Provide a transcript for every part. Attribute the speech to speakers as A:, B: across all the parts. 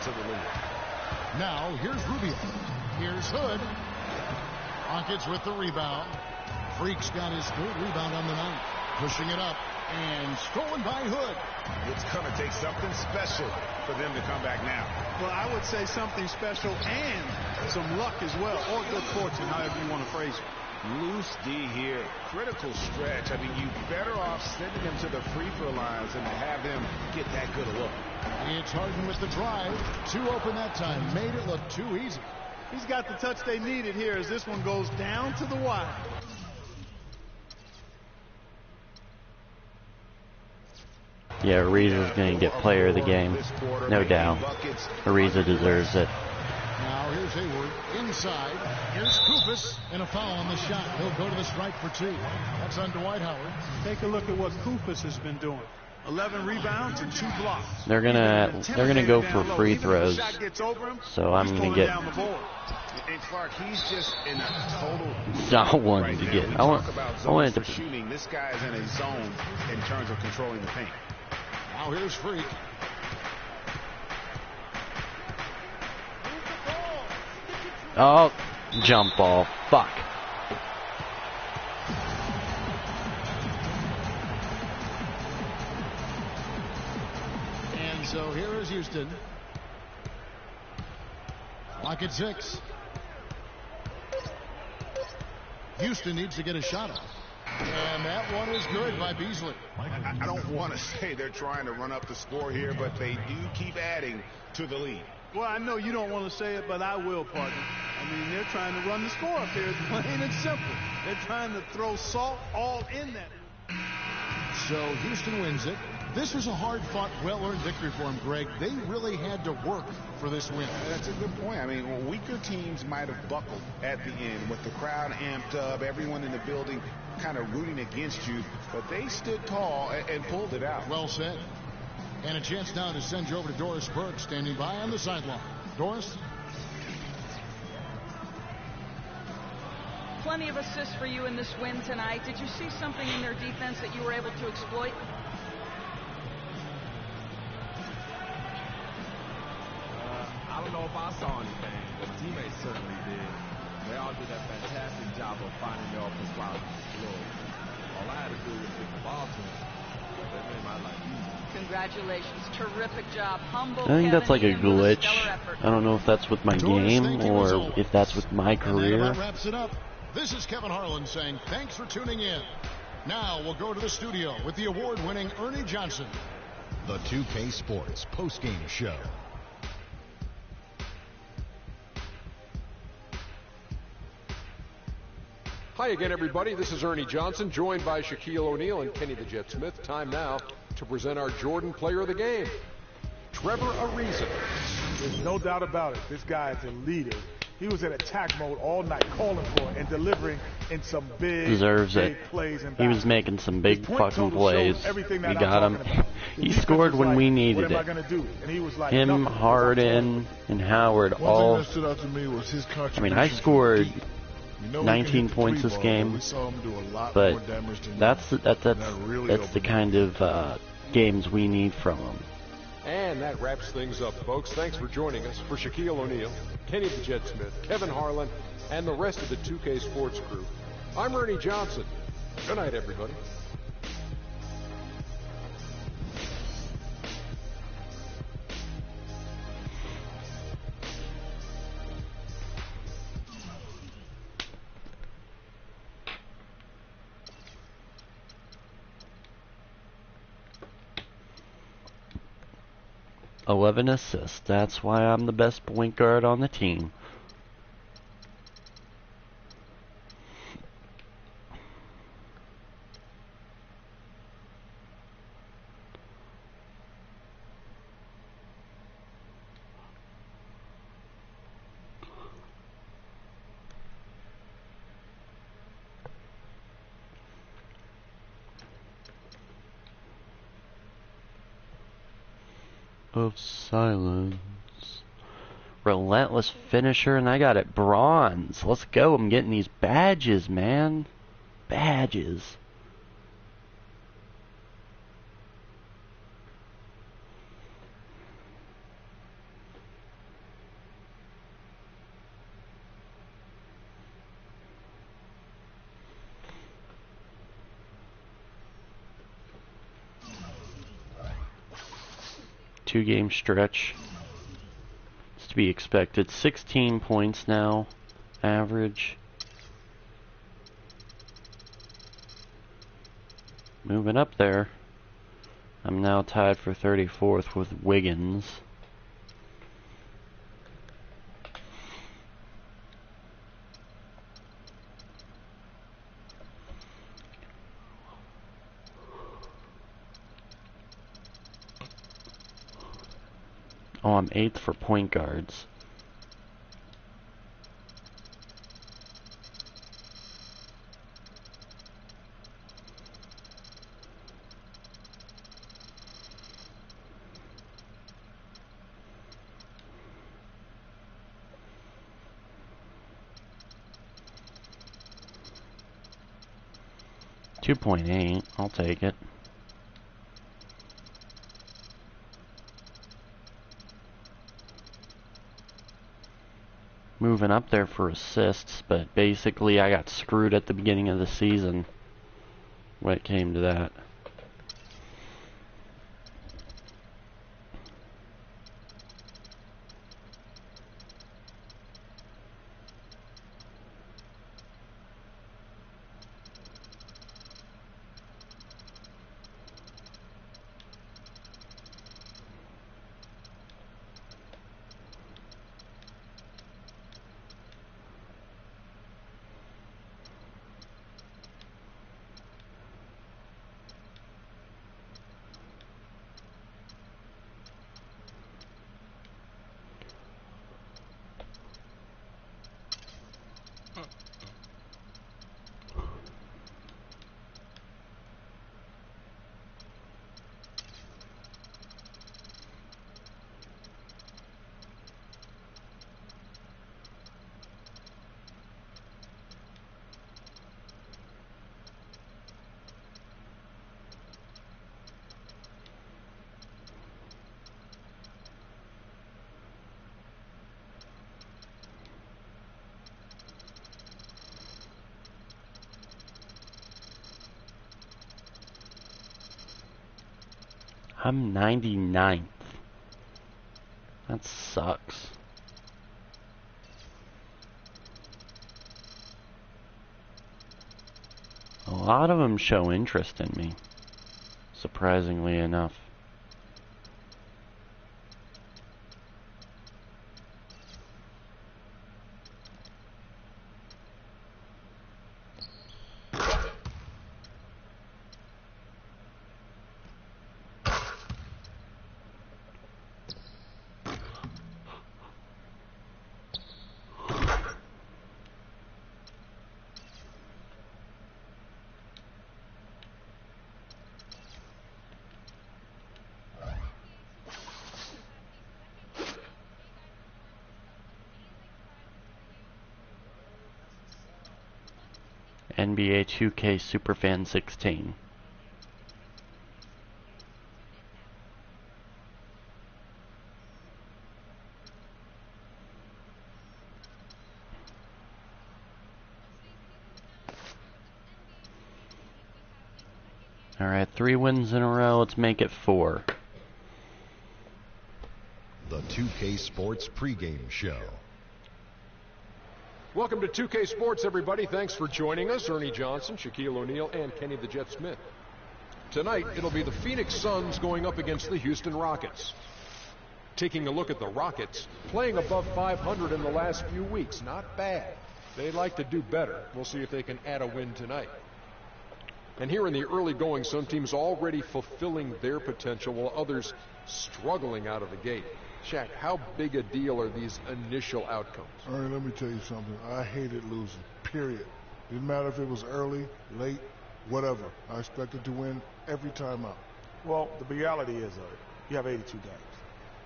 A: to the lead.
B: Now, here's Rubio. Here's Hood. Rockets with the rebound. Freak's got his third rebound on the night. Pushing it up. And stolen by Hood.
A: It's going to take something special for them to come back now.
C: Well, I would say something special and some luck as well, or good fortune, however you want to phrase it.
A: Loose D here. Critical stretch. I mean, you better off sending them to the free throw lines than to have them get that good a look.
B: It's Harden with the drive. Two open that time. Made it look too easy.
C: He's got the touch they needed here as this one goes down to the wire.
D: Yeah, Ariza's going to get player of the game. No doubt. Ariza deserves it.
B: Now here's Hayward inside. Here's Koufos and a foul on the shot. He'll go to the strike for two. That's on Dwight Howard.
C: Take a look at what Koufos has been doing. 11 rebounds and 2 blocks.
D: They're gonna go for free throws. So I'm gonna get.
A: And Clark, he's just in a total.
D: Not one to get. I want it to.
A: Shooting. This guy is in a zone in terms of controlling the paint.
B: Now here's Freak.
D: Oh, jump ball. Fuck.
B: And so here is Houston. Clock at 6. Houston needs to get a shot off. And that one is good by Beasley.
A: I don't want to say they're trying to run up the score here, but they do keep adding to the lead.
C: Well, I know you don't want to say it, but I will, partner. I mean, they're trying to run the score up here. It's plain and simple. They're trying to throw salt all in that.
B: So Houston wins it. This was a hard-fought, well-earned victory for them, Greg. They really had to work for this win.
A: That's a good point. I mean, weaker teams might have buckled at the end with the crowd amped up, everyone in the building kind of rooting against you, but they stood tall and pulled it out.
B: Well said. And a chance now to send you over to Doris Burke, standing by on the sideline. Doris?
E: Plenty of assists for you in this win tonight. Did you see something in their defense that you were able to exploit?
F: I don't know if I saw anything, but teammates certainly did. They all did a fantastic job of finding their open spots on the floor. All I had to do was get the ball to them. They made my life easy.
E: Congratulations. Terrific job. Humble.
D: I think that's like a glitch. I don't know if that's with my game or if that's with my career.
B: That wraps it up. This is Kevin Harlan saying thanks for tuning in. Now we'll go to the studio with the award-winning Ernie Johnson.
G: The 2K Sports postgame show.
H: Hi again, everybody. This is Ernie Johnson, joined by Shaquille O'Neal and Kenny the Jet Smith. Time now to present our Jordan Player of the Game, Trevor Ariza.
I: There's no doubt about it. This guy is a leader. He was in attack mode all night, calling for it and delivering in some big plays. And
D: he was making some big fucking plays. We got him. He scored when we needed it. Him, Harden, and Howard all. I mean, I scored 19 points this game, but that's the kind of games we need from him.
H: And that wraps things up, folks. Thanks for joining us. For Shaquille O'Neal, Kenny the Jet Smith, Kevin Harlan, and the rest of the 2K Sports crew, I'm Ernie Johnson. Good night, everybody.
D: $11 assists. That's why I'm the best point guard on the team. Of silence. Relentless finisher, and I got it bronze. Let's go. I'm getting these badges, man. Badges. 2-game stretch. It's to be expected. 16 points now, average. Moving up there. I'm now tied for 34th with Wiggins. Oh, I'm 8th for point guards. .8, I'll take it. Moving up there for assists, but basically I got screwed at the beginning of the season when it came to that. I'm 99th. That sucks. A lot of them show interest in me, surprisingly enough. NBA 2K Superfan 16. Alright, 3 wins in a row. Let's make it 4.
G: The 2K Sports pregame show.
H: Welcome to 2K Sports, everybody. Thanks for joining us. Ernie Johnson, Shaquille O'Neal, and Kenny the Jet Smith. Tonight, it'll be the Phoenix Suns going up against the Houston Rockets. Taking a look at the Rockets, playing above 500 in the last few weeks. Not bad. They'd like to do better. We'll see if they can add a win tonight. And here in the early going, some teams already fulfilling their potential while others struggling out of the gate. Shaq, how big a deal are these initial outcomes?
I: All right, let me tell you something. I hated losing, period. Didn't matter if it was early, late, whatever. I expected to win every time out.
J: Well, the reality is, you have 82 games.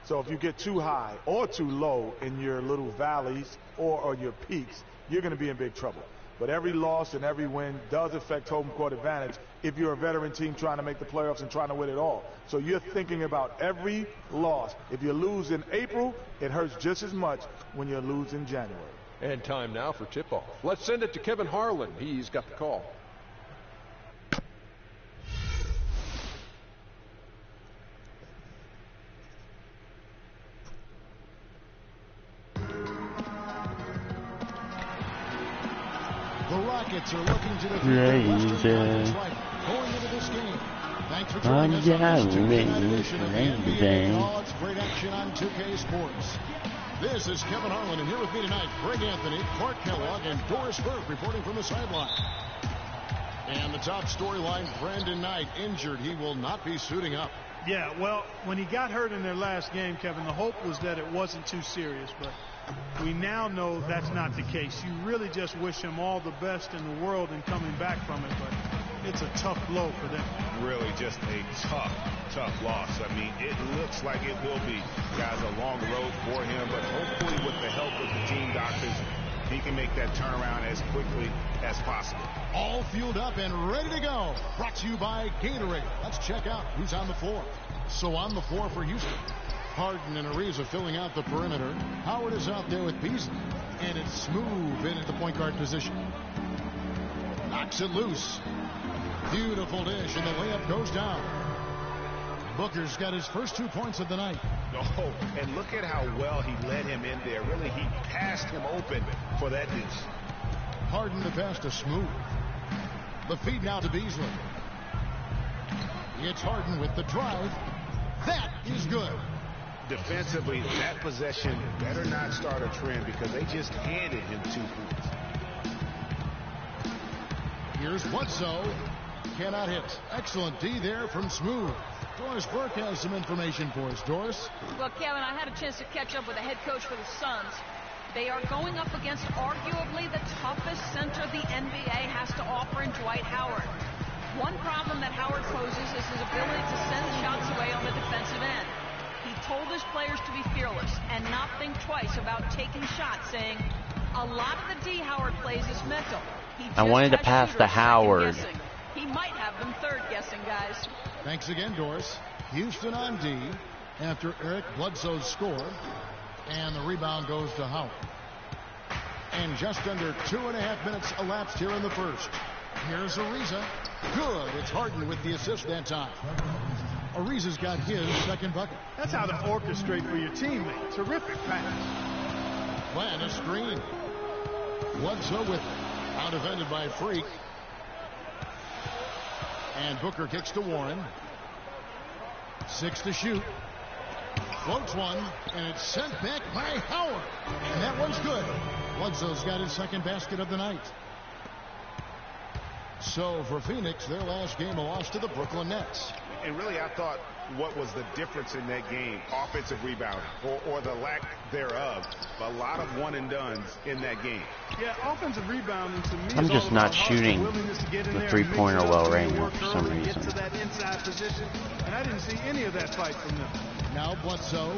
J: So if you get too high or too low in your little valleys or your peaks, you're going to be in big trouble. But every loss and every win does affect home court advantage if you're a veteran team trying to make the playoffs and trying to win it all. So you're thinking about every loss. If you lose in April, it hurts just as much when you lose in January.
H: And time now for tip-off. Let's send it to Kevin Harlan. He's got the call.
B: Rockets are looking to defeat the Western Conference rival going into this game. Thanks for joining us on this Tuesday edition of the NBA Odds Great Action on 2K Sports. This is Kevin Harlan, and here with me tonight, Greg Anthony, Clark Kellogg, and Doris Burke reporting from the sideline. And the top storyline, Brandon Knight injured. He will not be suiting up.
C: Yeah, well, when he got hurt in their last game, Kevin, the hope was that it wasn't too serious, but we now know that's not the case. You really just wish him all the best in the world in coming back from it, but it's a tough blow for them.
A: Really just a tough loss. I mean, it looks like it will be, guys, a long road for him, but hopefully with the help of the team doctors, he can make that turnaround as quickly as possible.
B: All fueled up and ready to go. Brought to you by Gatorade. Let's check out who's on the floor. So on the floor for Houston, Harden and Ariza filling out the perimeter. Howard is out there with Beasley, and it's Smooth in at the point guard position. Knocks it loose. Beautiful dish, and the layup goes down. Booker's got his first 2 points of the night.
A: Oh, and look at how well he led him in there. Really, he passed him open for that dish.
B: Harden the pass to Smooth. The feed now to Beasley. It's Harden with the drive. That is good.
A: Defensively, that possession better not start a trend because they just handed him 2 points.
B: Here's Bledsoe. Cannot hit. Excellent D there from Smooth. Doris Burke has some information for us. Doris?
E: Well, Kevin, I had a chance to catch up with the head coach for the Suns. They are going up against arguably the toughest center the NBA has to offer in Dwight Howard. One problem that Howard poses is his ability to send shots away on the defensive end. He told his players to be fearless and not think twice about taking shots, saying a lot of the D Howard plays is mental.
D: I wanted to pass to Howard.
E: He might have them third guessing, guys.
B: Thanks again, Doris. Houston on D after Eric Bledsoe's score. And the rebound goes to Howard. And just under 2.5 minutes elapsed here in the first. Here's Ariza. Good. It's Harden with the assist that time. Ariza's got his second bucket.
C: That's how to orchestrate for your teammate. Terrific pass.
B: Plant a screen. Bledsoe with it. Out defended by Freak. And Booker kicks to Warren. 6 to shoot. Floats one, and it's sent back by Howard. And that one's good. Bledsoe's got his second basket of the night. So for Phoenix, their last game, a loss to the Brooklyn Nets.
A: And really, I thought what was the difference in that game, offensive rebounding, or the lack thereof. A lot of one-and-dones in that game.
C: Yeah, offensive rebounding to me
D: I'm just not shooting the three-pointer well right now for some reason.
C: Get to that inside position, and I didn't see any of that fight from them.
B: Now Bledsoe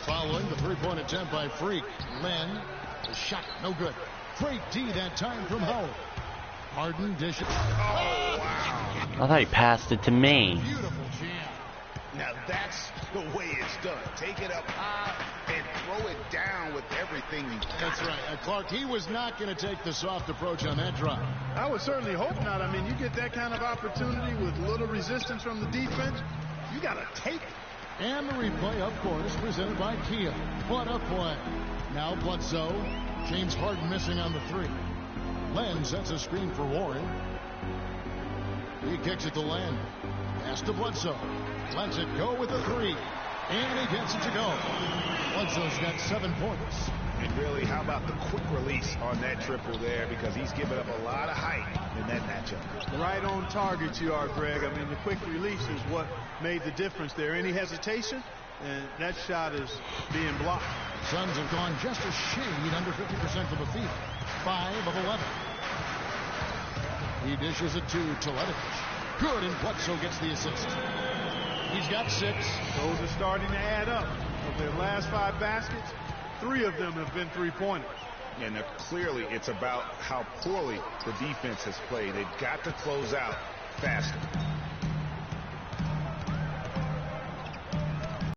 B: following the three-point attempt by Freak. Len, the shot no good. Great D that time from Howard. Harden dishes.
A: Oh, wow.
D: I thought he passed it to me.
B: Beautiful jam.
A: Now that's the way it's done. Take it up high and throw it down with everything you got.
B: That's right. Clark, he was not going to take the soft approach on that drive.
C: I would certainly hope not. I mean, you get that kind of opportunity with little resistance from the defense, you got to take it.
B: And the replay, of course, presented by Kia. What a play. Now Bledsoe. James Harden missing on the three. Len sets a screen for Warren. He kicks it to Len. Pass to Bledsoe. Lets it go with the three. And he gets it to go. Bledsoe's got 7 points.
A: And really, how about the quick release on that triple there? Because he's given up a lot of height in that matchup.
C: Right on target you are, Greg. I mean, the quick release is what made the difference there. Any hesitation, and that shot is being blocked.
B: Suns have gone just a shade under 50% from the field. 5 of 11. He dishes it to Teletovic. Good, and Bledsoe gets the assist. He's got 6.
C: Those are starting to add up. Of their last 5 baskets, 3 of them have been three-pointers.
A: And clearly it's about how poorly the defense has played. They've got to close out faster.